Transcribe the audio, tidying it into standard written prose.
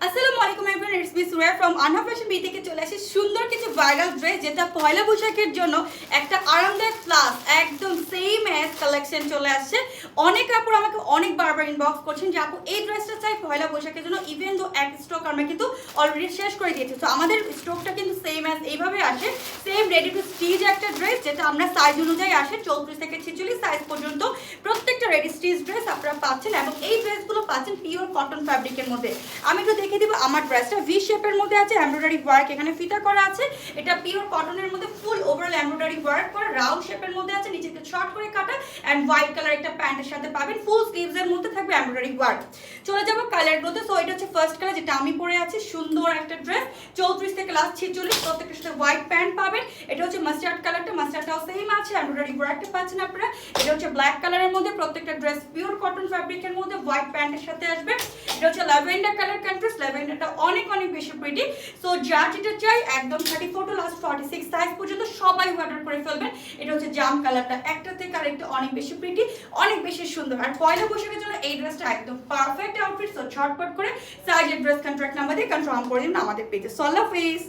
আসসালামু আলাইকুম everyone, it's me Suraiya from আনহা ফ্যাশন বি থেকে চলে আসি সুন্দর কিছু ভাইরাল ড্রেস, যেটা পয়লা বৈশাখের জন্য একটা আরামদায়ক প্লাস একদম সেম অ্যাজ কালেকশন চলে আসছে। অনেক আপুর আমাকে অনেক বারবার ইনবক্স করছেন যে আপু এই ড্রেসটা চাই পয়লা বৈশাখের জন্য, ইভেন দো এক স্টক আমরা কিন্তু অলরেডি শেষ করে দিয়েছি। তো আমাদের স্টকটা কিন্তু সেম অ্যাজ এইভাবে আসে, সেম রেডি টু স্টিচ একটা ড্রেস, যেটা আমরা সাইজ অনুযায়ী আসে 34 থেকে 46 সাইজ পর্যন্ত প্রত্যেকটা রেডি স্টিচ ড্রেস আপনারা পাচ্ছেন, এবং এই ড্রেসগুলো পাচ্ছেন পিওর কটন ফ্যাব্রিকের মধ্যে। আমি একটু দেখে দিব, আমার ড্রেসটা ভি শেপের মধ্যে আছে, এমব্রয়ডারি ওয়ার্ক এখানে ফিতা করা আছে। এটা পিওর কটনের মধ্যে ফুল ওভারঅল এমব্রয়ডারি ওয়ার্ক করা, রাউন্ড শেপের মধ্যে আছে, নিচে শর্ট করে কাটা এন্ড হোয়াইট কালার একটা প্যান্টের সাথে পাবেন। ফুল স্লিভস এর মধ্যে থাকবে এমব্রয়ডারি ওয়ার্ক। চলে যাব কালারগুলোতে। সো এটা হচ্ছে ফার্স্ট কালার, যেটা আমি পরে আছি, সুন্দর একটা ড্রেস 34 থেকে লাস্ট 46, প্রত্যেকটার সাথে হোয়াইট প্যান্ট পাবেন। এটা হচ্ছে মাস্টার্ড কালারটা, মাস্টার্ডটাও সেম আছে, এমব্রয়ডারি ওয়ার্কটা পাচ্ছেন আপনারা। এটা হচ্ছে ব্ল্যাক কালারের মধ্যে, প্রত্যেকটা ড্রেস পিওর কটন ফ্যাব্রিকের মধ্যে হোয়াইট প্যান্টের সাথে আসবে। এটা হচ্ছে ল্যাভেন্ডার কালার কন্ট্রাস্ট, ল্যাভেন্ডারটা অনেক অনেক বেশি প্রিটি। সো যার যেটা চাই একদম 34 টু লাস্ট 46 সাইজ পর্যন্ত সবাই অর্ডার করে ফেলবেন। এটা হচ্ছে জাম কালারটা, একটা থেকে আরেকটা অনেক বেশি প্রিটি, অনেক বেশি সুন্দর। আর পয়লা বৈশাখের জন্য এই ড্রেসটা একদম পারফেক্ট আউটফিট। সো ঝটপট করে সাইজ এর ড্রেস কন্ট্রাক্ট নাম্বার দিয়ে কনফার্ম করে দিন আমাদের পেজে। সো আল্লাহ হাফেজ।